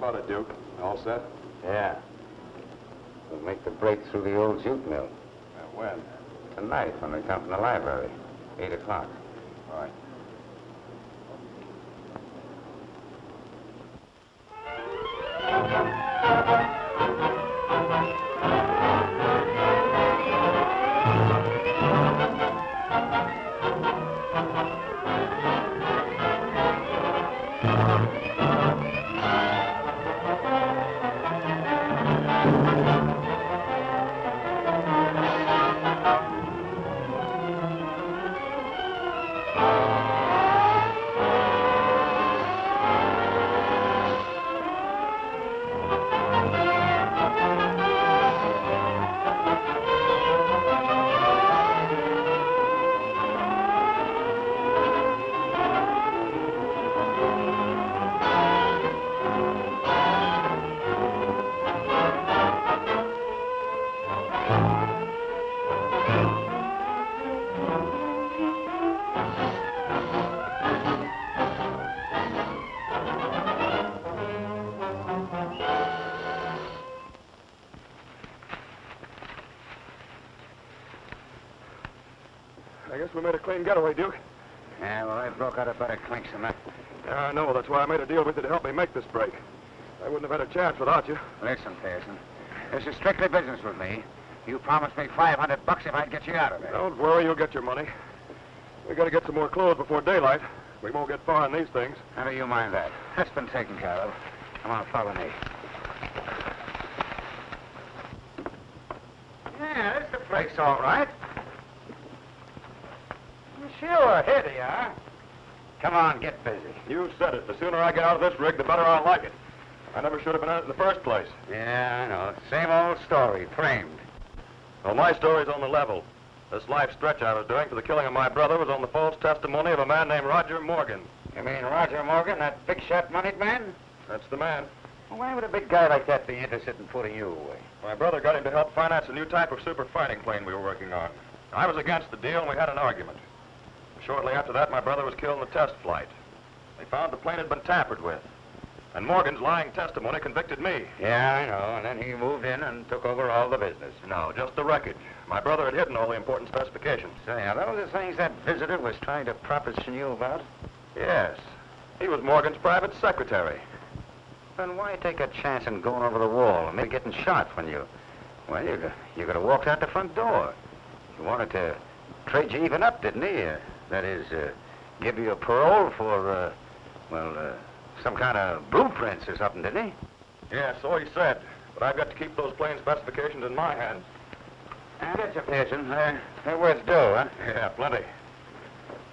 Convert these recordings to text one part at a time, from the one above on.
about it, Duke? All set? Yeah. We'll make the break through the old jute mill. When? Tonight, when we come from the library. 8 o'clock. All right. I guess we made a clean getaway, Duke. Yeah, well, I broke out a better clinks than that. Yeah, I know. That's why I made a deal with you to help me make this break. I wouldn't have had a chance without you. Listen, Pearson. This is strictly business with me. You promised me $500 if I'd get you out of there. Don't worry, you'll get your money. We got to get some more clothes before daylight. We won't get far in these things. How do you mind that? That's been taken care of. Come on, follow me. Yeah, this is the place, all right. Sure, here they are. Come on, get busy. You said it. The sooner I get out of this rig, the better I'll like it. I never should have been in it in the first place. Yeah, I know. Same old story, framed. Well, my story's on the level. This life stretch I was doing for the killing of my brother was on the false testimony of a man named Roger Morgan. You mean Roger Morgan, that big-shot moneyed man? That's the man. Well, why would a big guy like that be interested in putting you away? My brother got him to help finance a new type of super fighting plane we were working on. I was against the deal, and we had an argument. Shortly after that, my brother was killed in a test flight. They found the plane had been tampered with. And Morgan's lying testimony convicted me. Yeah, I know. And then he moved in and took over all the business. No, just the wreckage. My brother had hidden all the important specifications. Say, are those the things that visitor was trying to proposition you about? Yes. He was Morgan's private secretary. Then why take a chance in going over the wall and maybe getting shot when you... Well, you could have walked out the front door. He wanted to trade you even up, didn't he? That is, give you a parole for, some kind of blueprints or something, didn't he? Yeah, so he said. But I've got to keep those plane specifications in my hands. I get you, Pearson. They're worth dough, huh? Yeah, plenty.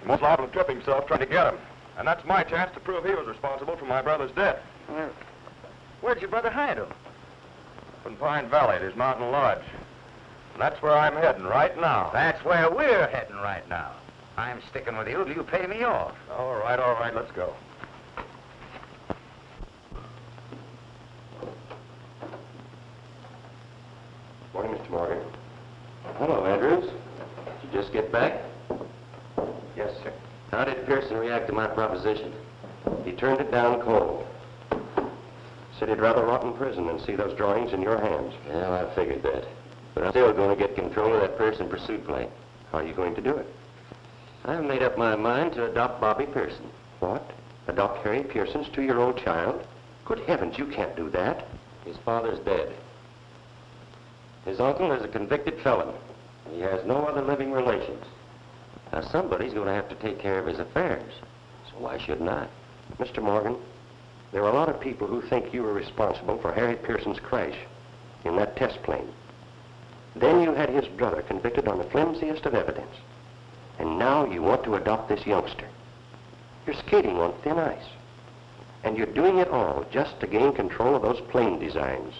He most liable to trip himself trying to get them. And that's my chance to prove he was responsible for my brother's death. Well, where'd your brother hide him? Up in Pine Valley at his mountain lodge. And that's where I'm heading right now. That's where we're heading right now. I'm sticking with you till you pay me off. All right, let's go. Morning, Mr. Morgan. Hello, Andrews. Did you just get back? Yes, sir. How did Pearson react to my proposition? He turned it down cold. Said he'd rather rot in prison than see those drawings in your hands. Well, I figured that. But I'm still going to get control of that Pearson pursuit plane. How are you going to do it? I've made up my mind to adopt Bobby Pearson. What? Adopt Harry Pearson's 2-year-old child? Good heavens, you can't do that. His father's dead. His uncle is a convicted felon. He has no other living relations. Now, somebody's going to have to take care of his affairs. So why shouldn't I? Mr. Morgan, there are a lot of people who think you were responsible for Harry Pearson's crash in that test plane. Then you had his brother convicted on the flimsiest of evidence. And now you want to adopt this youngster. You're skating on thin ice. And you're doing it all just to gain control of those plane designs.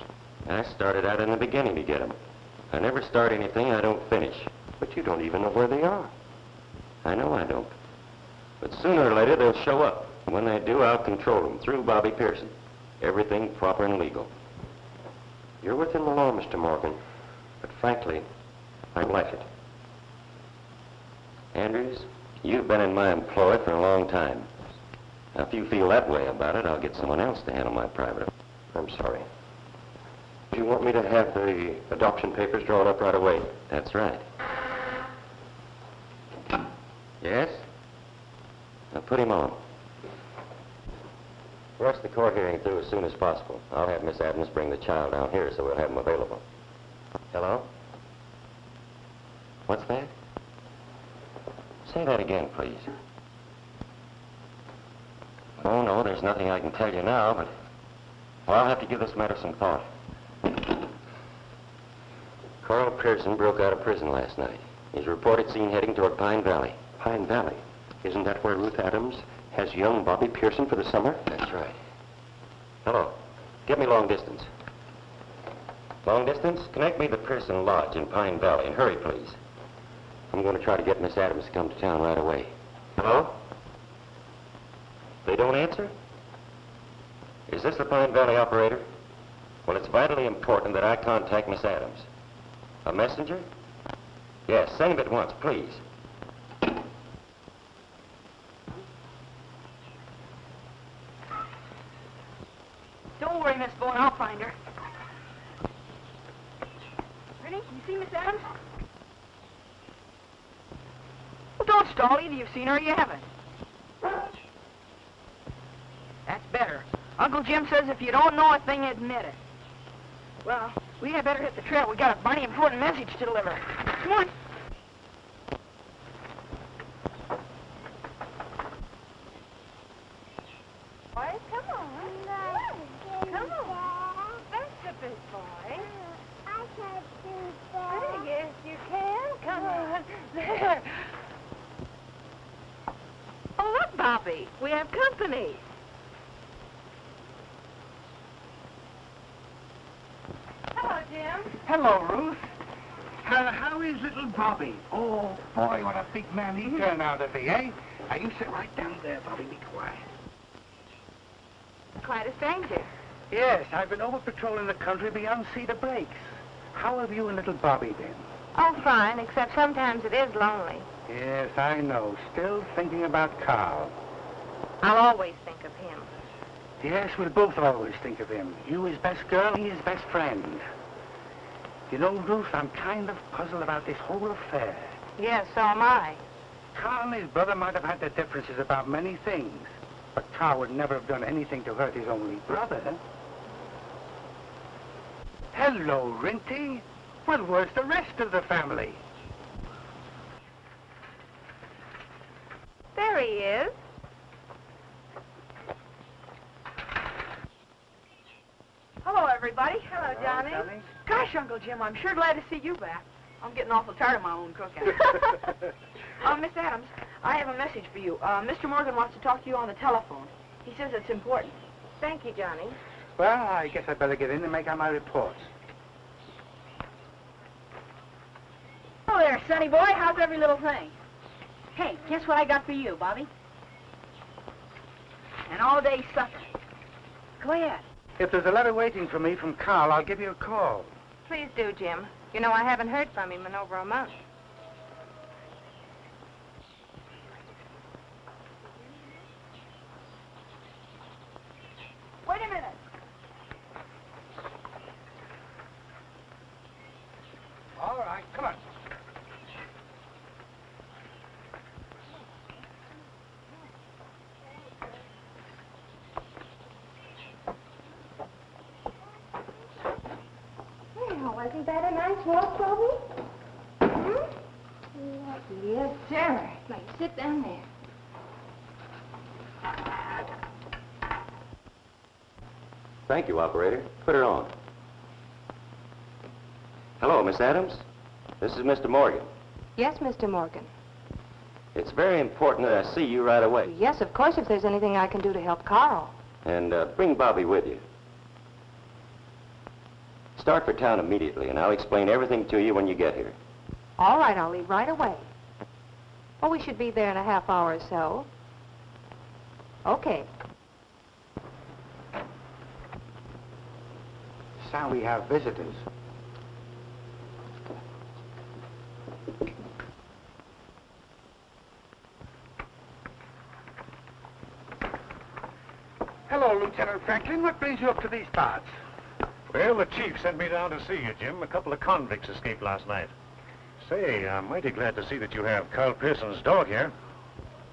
I started out in the beginning to get them. I never start anything I don't finish. But you don't even know where they are. I know I don't. But sooner or later they'll show up. And when they do, I'll control them through Bobby Pearson. Everything proper and legal. You're within the law, Mr. Morgan. But frankly, I like it. Andrews, you've been in my employ for a long time. Now, if you feel that way about it, I'll get someone else to handle my private. I'm sorry. Do you want me to have the adoption papers drawn up right away? That's right. Yes? Now put him on. Rush the court hearing through as soon as possible. I'll have Miss Adams bring the child down here so we'll have him available. Hello? What's that? Say that again, please. Oh, no, there's nothing I can tell you now, but well, I'll have to give this matter some thought. Carl Pearson broke out of prison last night. He's reported seen heading toward Pine Valley. Pine Valley. Isn't that where Ruth Adams has young Bobby Pearson for the summer? That's right. Hello. Get me long distance. Long distance? Connect me to the Pearson Lodge in Pine Valley, and hurry, please. I'm going to try to get Miss Adams to come to town right away. Hello? They don't answer? Is this the Pine Valley operator? Well, it's vitally important that I contact Miss Adams. A messenger? Yes, send him at once, please. Don't worry, Miss Bowen, I'll find her. Ready? You see Miss Adams? Well, don't stall. Either you've seen her or you haven't. That's better. Uncle Jim says if you don't know a thing, admit it. Well, we had better hit the trail. We got a mighty important message to deliver. Come on. Boy, come on. Come on. That's a big boy. I can't do that. Yes, you can. Come on. There. Oh, look, Bobby. We have company. Hello, Jim. Hello, Ruth. How is little Bobby? Oh, boy, what a big man he turned out to be, eh? Now, you sit right down there, Bobby. Be quiet. Quite a stranger. Yes, I've been over patrolling the country beyond Cedar Breaks. How have you and little Bobby been? Oh, fine, except sometimes it is lonely. Yes, I know. Still thinking about Carl. I'll always think of him. Yes, we'll both always think of him. You his best girl, he his best friend. You know, Ruth, I'm kind of puzzled about this whole affair. Yes, so am I. Carl and his brother might have had their differences about many things, but Carl would never have done anything to hurt his only brother. Hello, Rinty. Well, where's the rest of the family? There he is. Hello, everybody. Hello, Johnny. Gosh, Uncle Jim, I'm sure glad to see you back. I'm getting awful tired of my own cooking. Miss Adams, I have a message for you. Mr. Morgan wants to talk to you on the telephone. He says it's important. Thank you, Johnny. Well, I guess I'd better get in and make out my reports. Hello there, Sonny boy. How's every little thing? Hey, guess what I got for you, Bobby? An all-day supper. Go ahead. If there's a letter waiting for me from Carl, I'll give you a call. Please do, Jim. You know I haven't heard from him in over a month. Wait a minute. All right, come on. Well, wasn't that a nice walk, Bobby? Hmm? Yes, sir. Now, you sit down there. Thank you, operator. Put her on. Hello, Miss Adams. This is Mr. Morgan. Yes, Mr. Morgan. It's very important that I see you right away. Yes, of course, if there's anything I can do to help Carl. And bring Bobby with you. Start for town immediately, and I'll explain everything to you when you get here. All right, I'll leave right away. Oh, we should be there in a half hour or so. Okay. So we have visitors. Hello, Hello, Lieutenant Franklin. What brings you up to these parts? Well, the chief sent me down to see you, Jim. A couple of convicts escaped last night. Say, I'm mighty glad to see that you have Carl Pearson's dog here.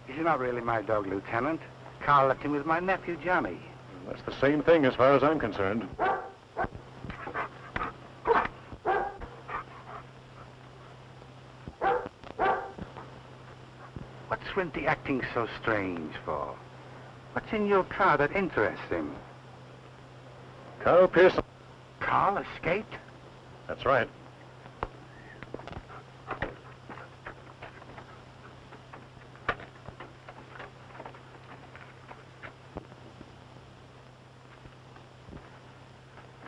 He's not really my dog, Lieutenant. Carl left him with my nephew, Johnny. That's the same thing as far as I'm concerned. What's Rinty acting so strange for? What's in your car that interests him? Carl Pearson. Carl escaped? That's right.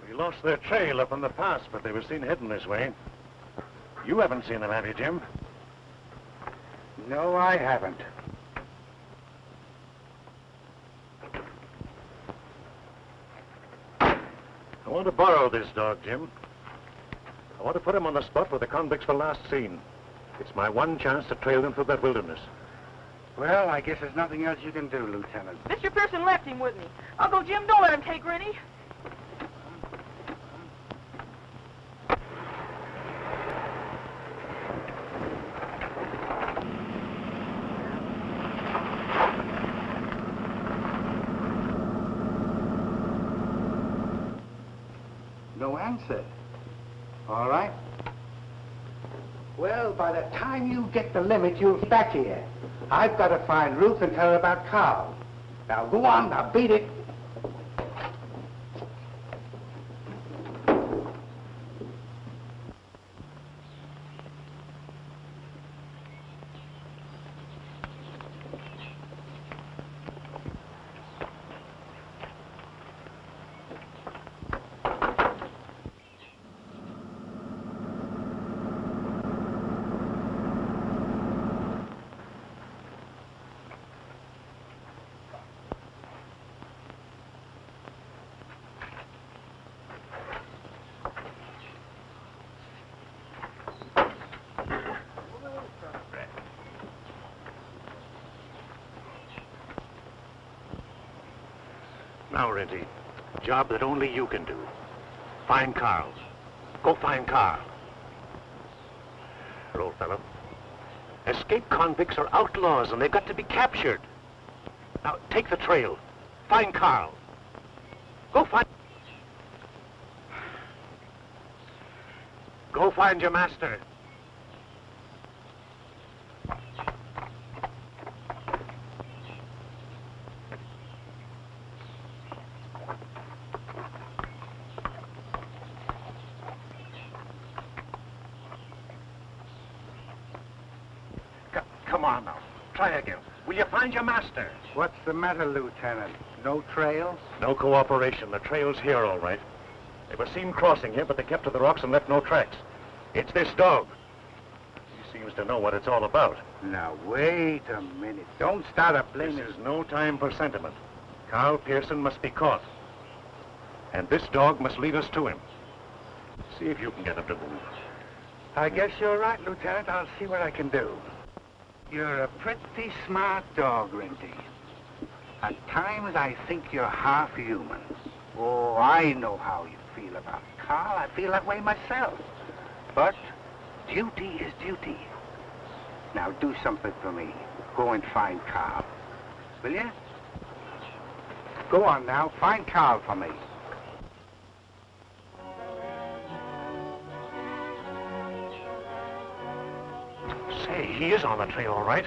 We lost their trail up on the pass, but they were seen heading this way. You haven't seen them, have you, Jim? No, I haven't. I want to borrow this dog, Jim. I want to put him on the spot where the convicts were last seen. It's my one chance to trail them through that wilderness. Well, I guess there's nothing else you can do, Lieutenant. Mr. Pearson left him with me. Uncle Jim, don't let him take Rennie. No answer. All right. Well, by the time you get the limit, you'll be back here. I've got to find Ruth and tell her about Carl. Now, go on. Now, beat it. Now, Renty, job that only you can do. Find Carl. Go find Carl. Old fellow. Escaped convicts are outlaws and they've got to be captured. Now, take the trail. Find Carl. Go find... Go find your master. Come on now. Try again. Will you find your master? What's the matter, Lieutenant? No trails? No cooperation. The trail's here, all right. They were seen crossing here, but they kept to the rocks and left no tracks. It's this dog. He seems to know what it's all about. Now, wait a minute. Don't start a blaming... This is no time for sentiment. Carl Pearson must be caught. And this dog must lead us to him. See if you can get him to move. I guess you're right, Lieutenant. I'll see what I can do. You're a pretty smart dog, Renty. At times, I think you're half human. Oh, I know how you feel about Carl. I feel that way myself. But duty is duty. Now, do something for me. Go and find Carl. Will you? Go on now. Find Carl for me. Say, he is on the trail, all right.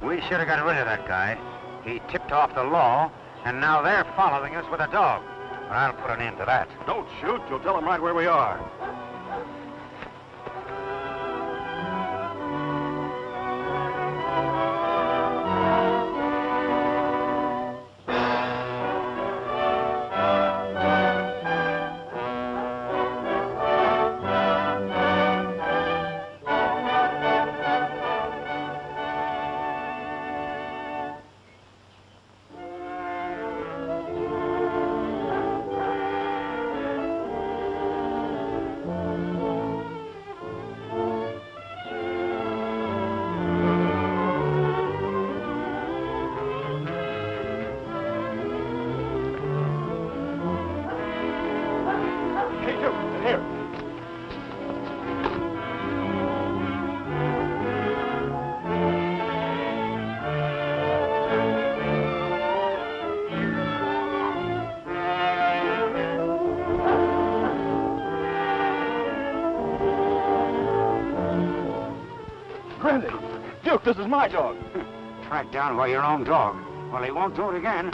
We should have got rid of that guy. He tipped off the law, and now they're following us with a dog. But I'll put an end to that. Don't shoot. You'll tell them right where we are. Randy! Duke, this is my dog. Tracked down by your own dog. Well, he won't do it again.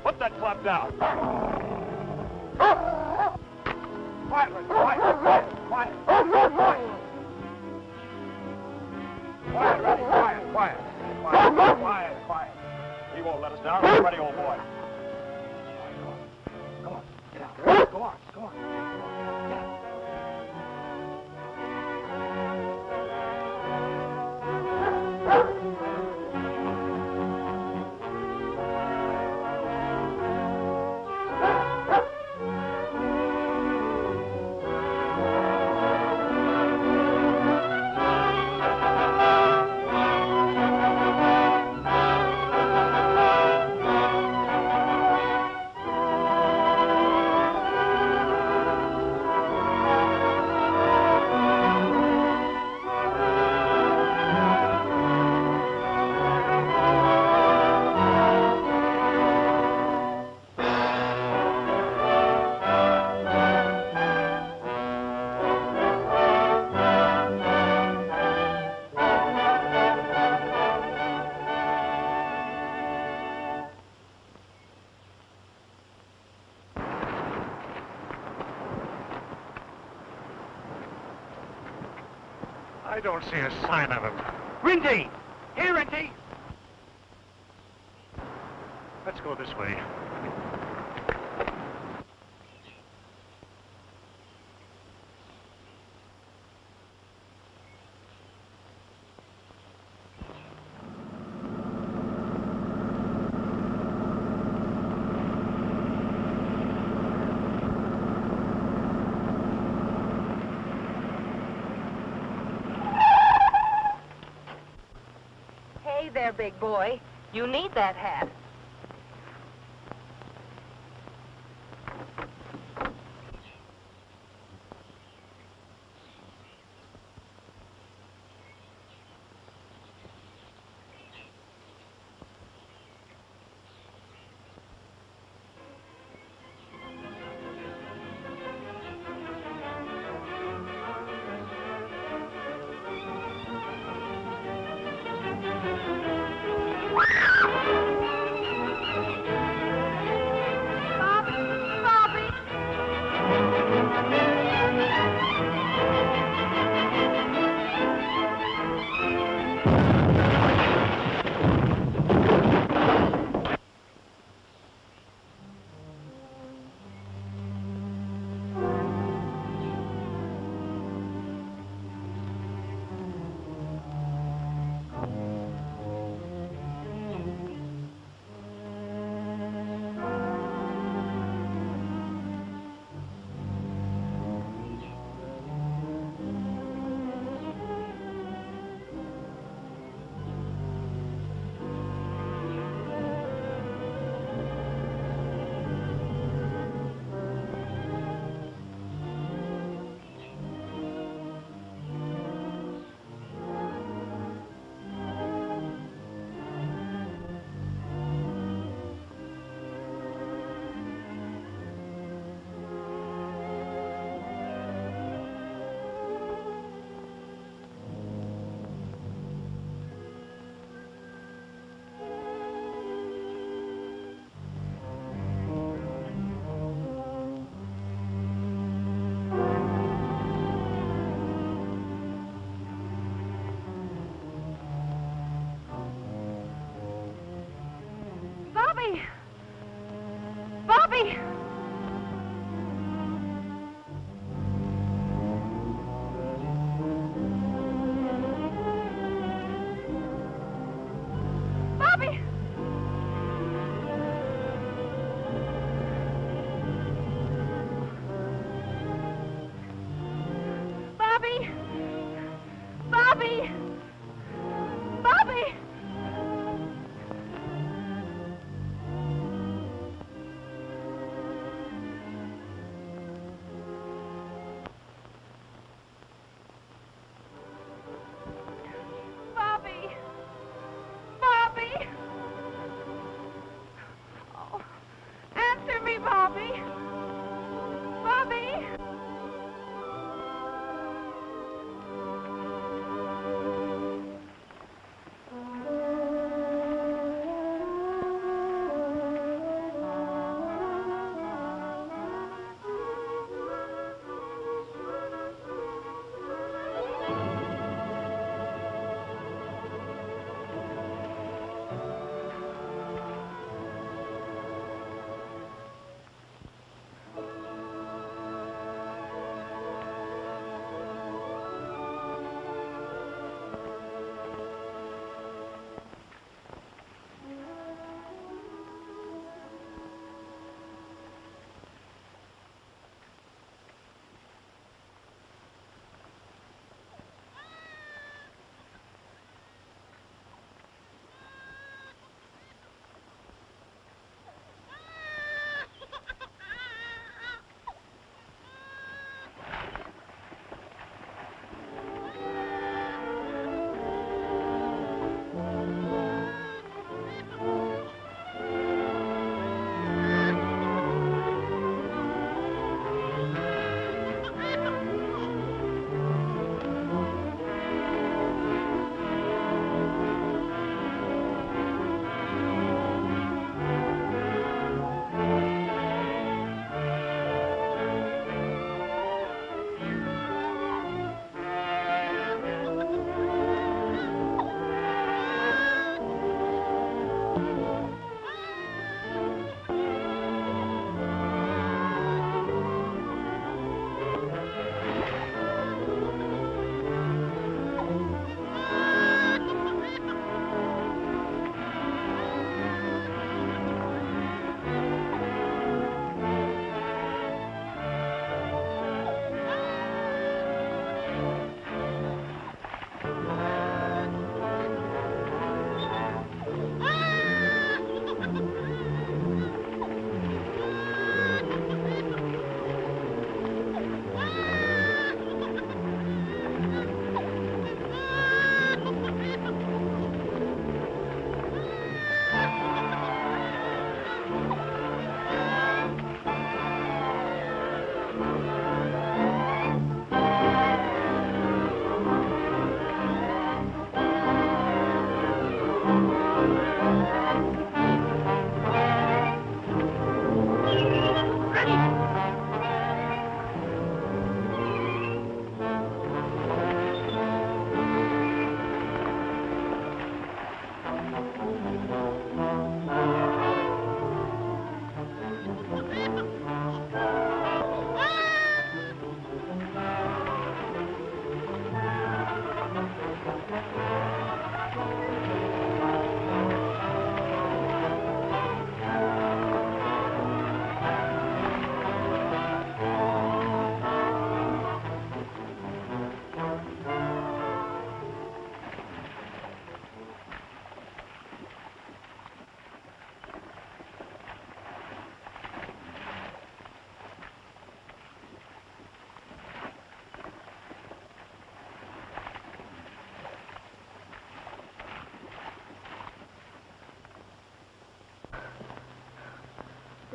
Put that clap down. Quiet, Randy, quiet, quiet, quiet, quiet. Quiet, Randy, quiet, quiet, quiet, quiet, quiet. He won't let us down. Get ready, old boy. Come on, get out. Go on, go on. Get out. I don't see a sign of him. Rinty! Here, Rinty! Let's go this way. Hey there, big boy. You need that hat.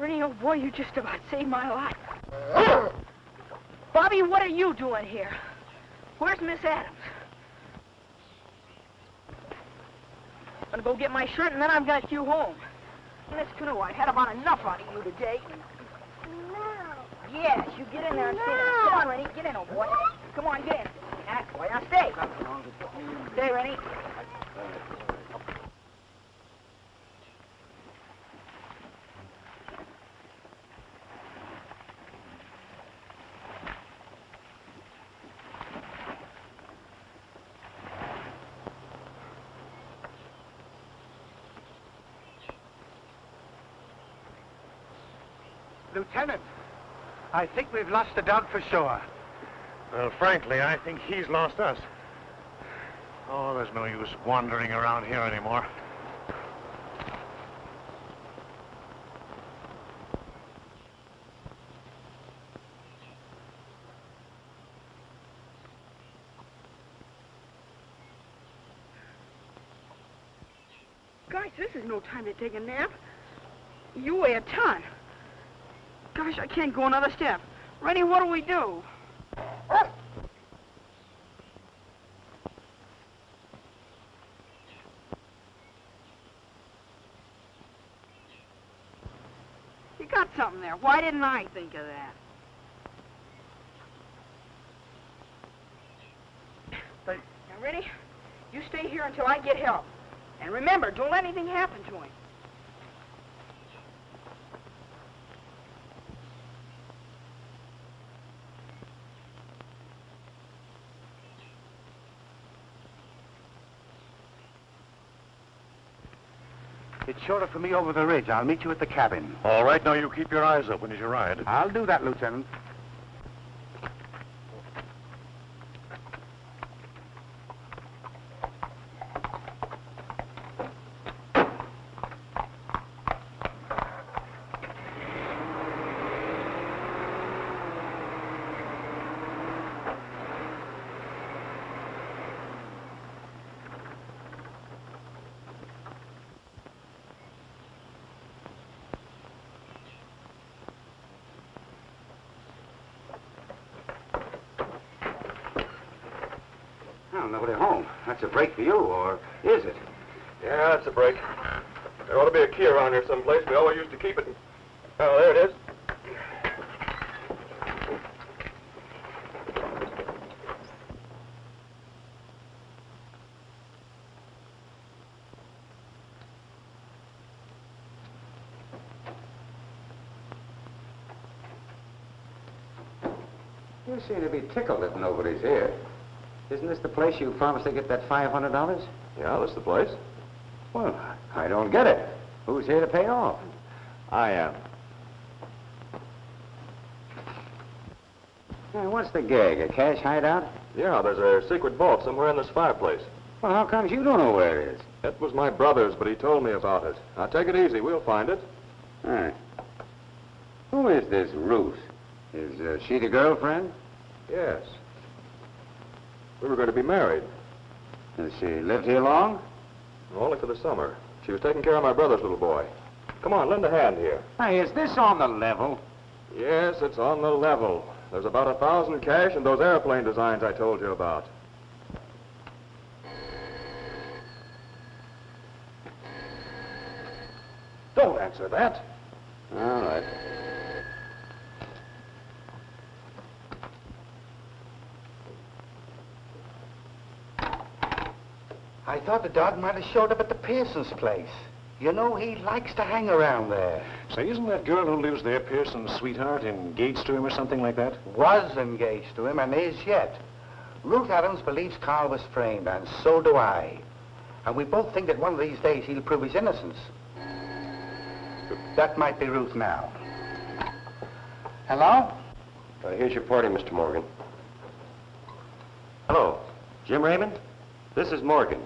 Ernie, oh boy, you just about saved my life. Bobby, what are you doing here? Where's Miss Adams? I'm gonna go get my shirt and then I'm gonna take you home. In this canoe, I've had about enough out of you today. No. Yes, you get in there and stay there. Come on, Rennie, get in, old boy. Come on, get in. That's the way. Now stay. Stay, Rennie. Lieutenant, I think we've lost the dog for sure. Well, frankly, I think he's lost us. Oh, there's no use wandering around here anymore. Gosh, this is no time to take a nap. You weigh a ton. Gosh, I can't go another step. Rennie, what do we do? You got something there. Why didn't I think of that? Now, Rennie, you stay here until I get help. And remember, don't let anything happen to him. It's shorter for me over the ridge. I'll meet you at the cabin. All right, now you keep your eyes open as you ride. I'll do that, Lieutenant. Well, nobody home. That's a break for you, or is it? Yeah, that's a break. There ought to be a key around here someplace. We always used to keep it. Oh, there it is. You seem to be tickled that nobody's here. Isn't this the place you promised to get that $500? Yeah, that's the place. Well, I don't get it. Who's here to pay off? I am. What's the gag? A cash hideout? Yeah, there's a secret vault somewhere in this fireplace. Well, how come you don't know where it is? It was my brother's, but he told me about it. Now, take it easy. We'll find it. All right. Who is this Ruth? Is she the girlfriend? Yes. We were going to be married. Has she lived here long? Only for the summer. She was taking care of my brother's little boy. Come on, lend a hand here. Hey, is this on the level? Yes, it's on the level. There's about 1,000 cash and those airplane designs I told you about. Don't answer that. All right. I thought the dog might have showed up at the Pearson's place. You know, he likes to hang around there. Say, isn't that girl who lives there Pearson's sweetheart, engaged to him or something like that? Was engaged to him and is yet. Ruth Adams believes Carl was framed, and so do I. And we both think that one of these days he'll prove his innocence. That might be Ruth now. Hello? Here's your party, Mr. Morgan. Hello, Jim Raymond? This is Morgan,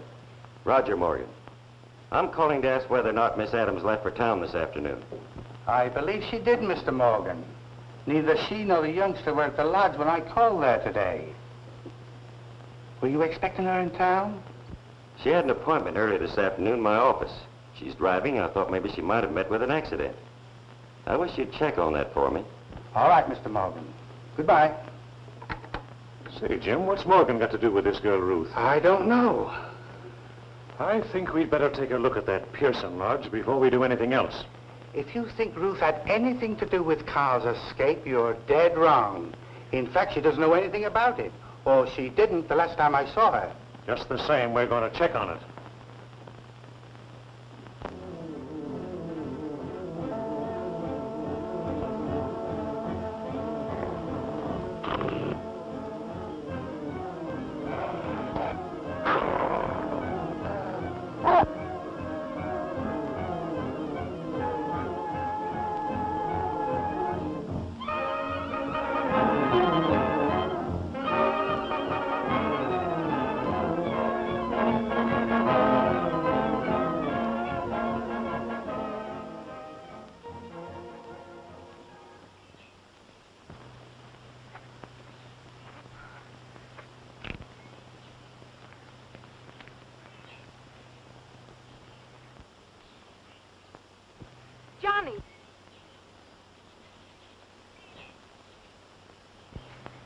Roger Morgan. I'm calling to ask whether or not Miss Adams left for town this afternoon. I believe she did, Mr. Morgan. Neither she nor the youngster were at the lodge when I called there today. Were you expecting her in town? She had an appointment early this afternoon in my office. She's driving, and I thought maybe she might have met with an accident. I wish you'd check on that for me. All right, Mr. Morgan. Goodbye. Say, Jim, what's Morgan got to do with this girl, Ruth? I don't know. I think we'd better take a look at that Pearson lodge before we do anything else. If you think Ruth had anything to do with Carl's escape, you're dead wrong. In fact, she doesn't know anything about it. Or she didn't the last time I saw her. Just the same, we're going to check on it. Johnny.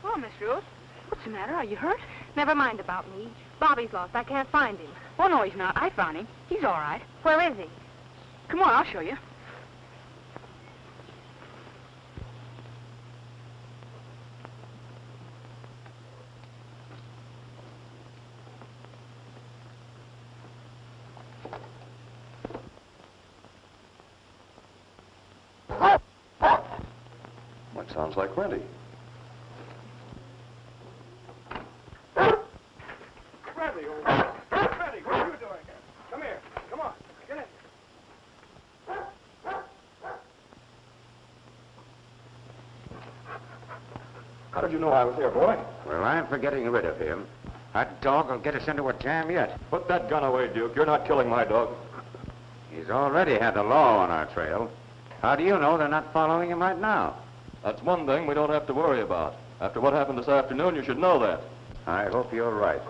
Oh, Miss Ruth. What's the matter? Are you hurt? Never mind about me. Bobby's lost. I can't find him. Oh, no, he's not. I found him. He's all right. Where is he? Come on, I'll show you. That sounds like Renty. Renty, old man. Renty, what are you doing here? Come here. Come on. Get in. How did you know I was here, boy? Well, I'm for getting rid of him. That dog will get us into a jam yet. Put that gun away, Duke. You're not killing my dog. He's already had the law on our trail. How do you know they're not following him right now? That's one thing we don't have to worry about. After what happened this afternoon, you should know that. I hope you're right.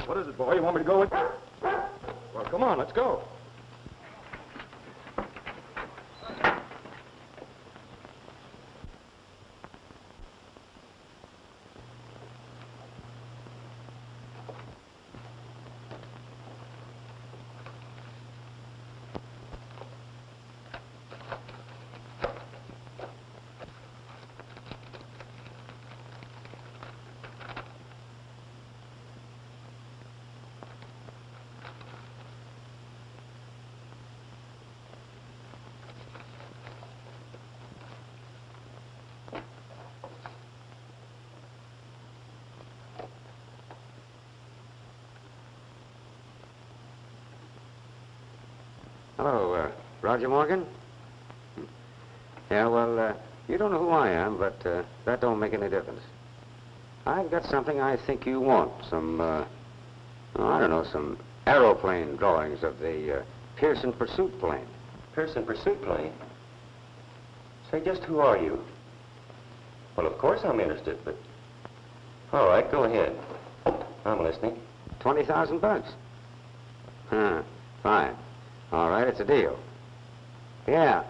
What is it, boy? You want me to go with you? Well, come on, let's go. Hello, Roger Morgan? Yeah, well, you don't know who I am, but that don't make any difference. I've got something I think you want. Some, I don't know, some aeroplane drawings of the Pearson pursuit plane. Pearson pursuit plane? Say, just who are you? Well, of course I'm interested, but... All right, go ahead. I'm listening. $20,000. Huh, fine. All right, it's a deal. Yeah,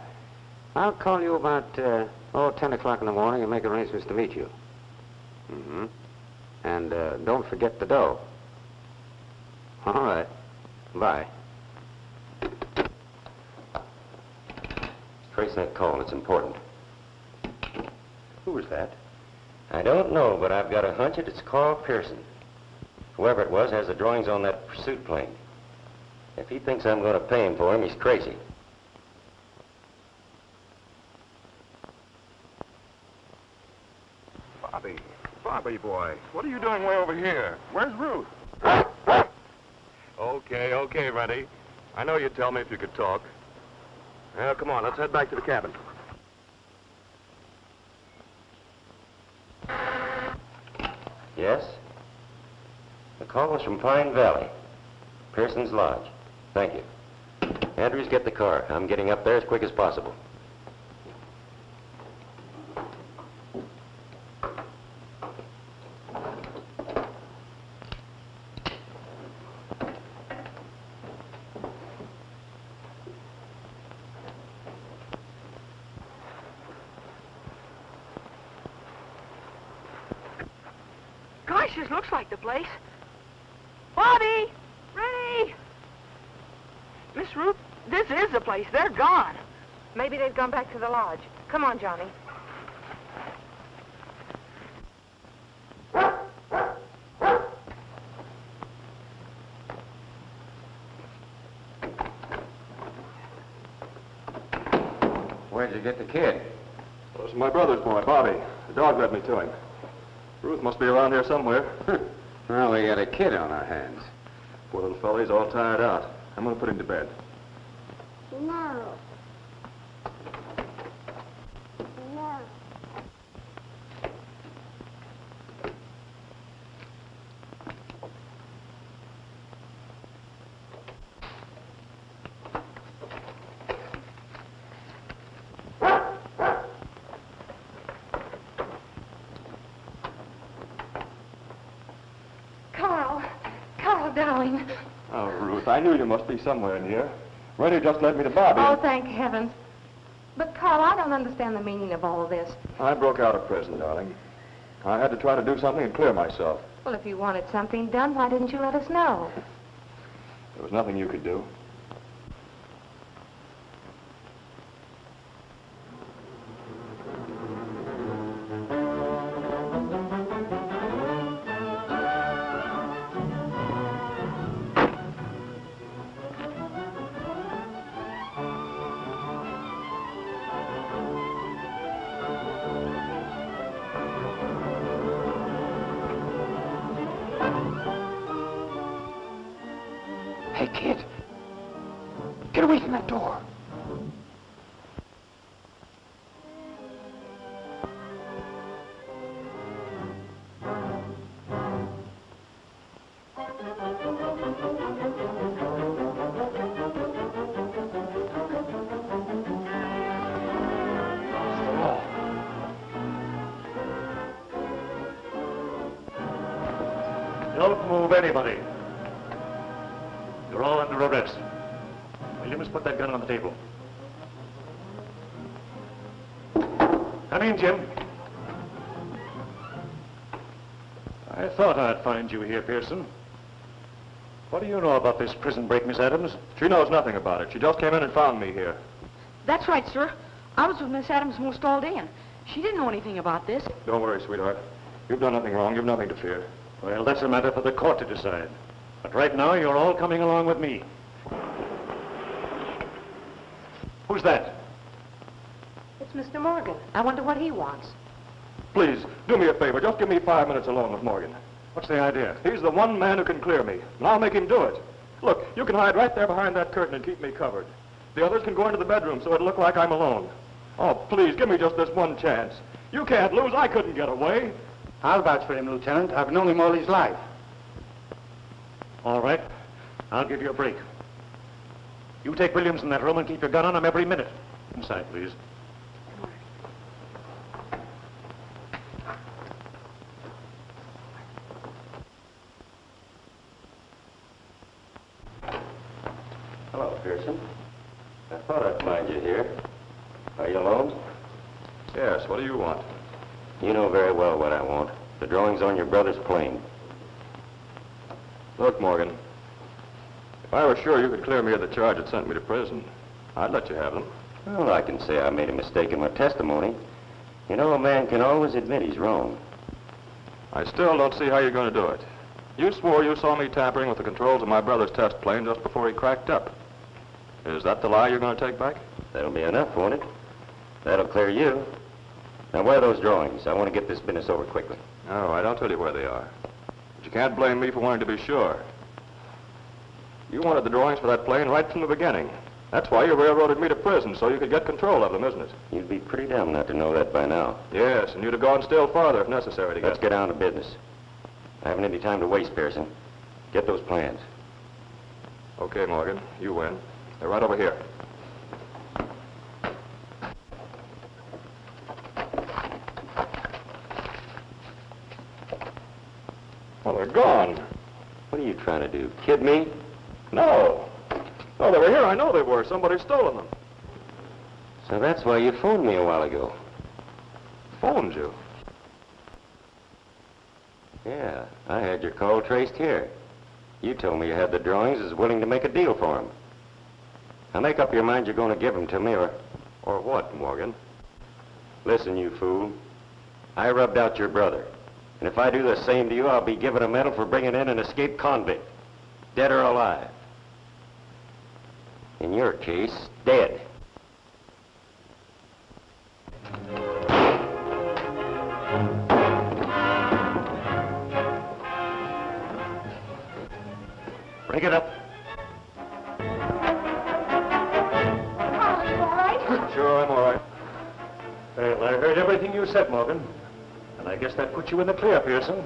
I'll call you about, 10 o'clock in the morning and make arrangements to meet you. Mm-hmm. And don't forget the dough. All right, bye. Trace that call, it's important. Who was that? I don't know, but I've got a hunch that it's Carl Pearson. Whoever it was has the drawings on that pursuit plane. If he thinks I'm going to pay him for him, he's crazy. Bobby boy, what are you doing way over here? Where's Ruth? Okay, Renty. I know you'd tell me if you could talk. Well, come on, let's head back to the cabin. Yes? The call was from Pine Valley. Pearson's Lodge. Thank you. Andrews, get the car. I'm getting up there as quick as possible. Gosh, this looks like the place. Bobby! Rennie! Miss Ruth, this is the place. They're gone. Maybe they've gone back to the lodge. Come on, Johnny. Where'd you get the kid? Well, this is my brother's boy, Bobby. The dog led me to him. Ruth must be around here somewhere. Well, we got a kid on our hands. Poor little fellow, he's all tired out. I'm going to put him to bed. No. No. Carl, darling. Oh, Ruth, I knew you must be somewhere near. Reddy just led me to Bobby. Oh, thank heavens. But, Carl, I don't understand the meaning of all of this. I broke out of prison, darling. I had to try to do something and clear myself. Well, if you wanted something done, why didn't you let us know? There was nothing you could do. Hey, kid. Get away from that door. Don't move anybody. You're all under arrest. Williams, put that gun on the table. Come in, Jim. I thought I'd find you here, Pearson. What do you know about this prison break, Miss Adams? She knows nothing about it. She just came in and found me here. That's right, sir. I was with Miss Adams most all day, and she didn't know anything about this. Don't worry, sweetheart. You've done nothing wrong. You've nothing to fear. Well, that's a matter for the court to decide. But right now, you're all coming along with me. Who's that? It's Mr. Morgan. I wonder what he wants. Please, do me a favor. Just give me 5 minutes alone with Morgan. What's the idea? He's the one man who can clear me, and I'll make him do it. Look, you can hide right there behind that curtain and keep me covered. The others can go into the bedroom so it'll look like I'm alone. Oh, please, give me just this one chance. You can't lose. I couldn't get away. I'll vouch for him, Lieutenant. I've known him all his life. All right. I'll give you a break. You take Williams in that room and keep your gun on him every minute. Inside, please. Hello, Pearson. I thought I'd find you here. Are you alone? Yes, what do you want? You know very well what I want. The drawings on your brother's plane. Look, Morgan, if I were sure you could clear me of the charge that sent me to prison, I'd let you have them. Well, I can say I made a mistake in my testimony. You know, a man can always admit he's wrong. I still don't see how you're going to do it. You swore you saw me tampering with the controls of my brother's test plane just before he cracked up. Is that the lie you're going to take back? That'll be enough, won't it? That'll clear you. Now, where are those drawings? I want to get this business over quickly. No, I don't tell you where they are. But you can't blame me for wanting to be sure. You wanted the drawings for that plane right from the beginning. That's why you railroaded me to prison, so you could get control of them, isn't it? You'd be pretty dumb not to know that by now. Yes, and you'd have gone still farther if necessary to Let's get down to business. I haven't any time to waste, Pearson. Get those plans. Okay, Morgan, you win. They're right over here. Well, they're gone. What are you trying to do? Kid me? No. No, they were here. I know they were. Somebody's stolen them. So that's why you phoned me a while ago. Phoned you? Yeah, I had your call traced here. You told me you had the drawings, is willing to make a deal for them. Now make up your mind you're going to give them to me, or what, Morgan? Listen, you fool. I rubbed out your brother. And if I do the same to you, I'll be given a medal for bringing in an escaped convict, dead or alive. In your case, dead. Break it up. Carl, are you all right? Sure, I'm all right. Well, I heard everything you said, Morgan. And I guess that puts you in the clear, Pearson.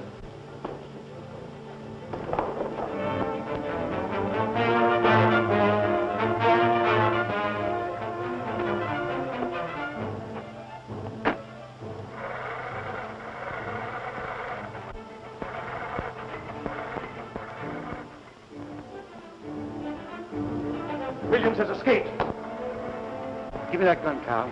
Williams has escaped. Give me that gun, Carl.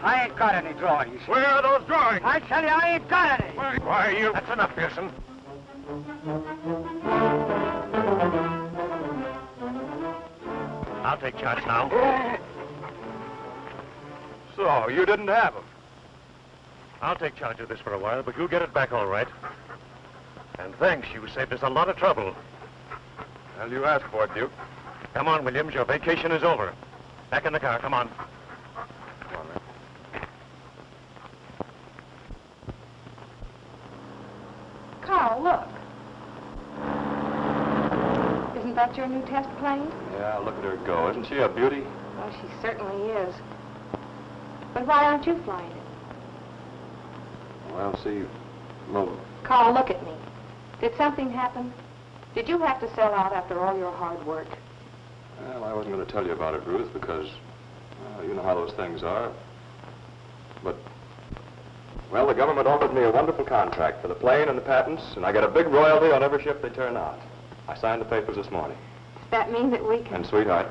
I ain't got any drawings. Where are those drawings? I tell you, I ain't got any. Why, you... That's enough, Pearson. I'll take charge now. So, you didn't have them? I'll take charge of this for a while, but you'll get it back all right. And thanks, you saved us a lot of trouble. Well, you asked for it, Duke. Come on, Williams, your vacation is over. Back in the car, come on. Come on, man. Carl, look. Isn't that your new test plane? Yeah, look at her go. Isn't she a beauty? Well, she certainly is. But why aren't you flying it? Well, see, well, Carl, look at me. Did something happen? Did you have to sell out after all your hard work? well, I wasn't going to tell you about it, Ruth, because, you know how those things are. But, well, the government offered me a wonderful contract for the plane and the patents, and I get a big royalty on every ship they turn out. I signed the papers this morning. Does that mean that we can... And, sweetheart,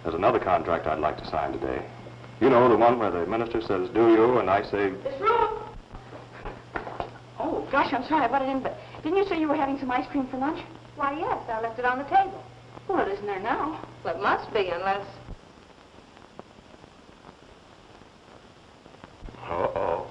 there's another contract I'd like to sign today. You know, the one where the minister says, do you, and I say... It's Ruth! Oh, gosh, I'm sorry I butted in, but didn't you say you were having some ice cream for lunch? Why, yes, I left it on the table. Well, it isn't there now. Well, it must be, unless... Uh-oh.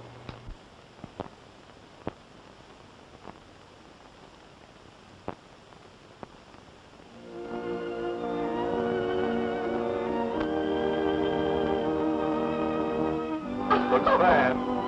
Looks bad.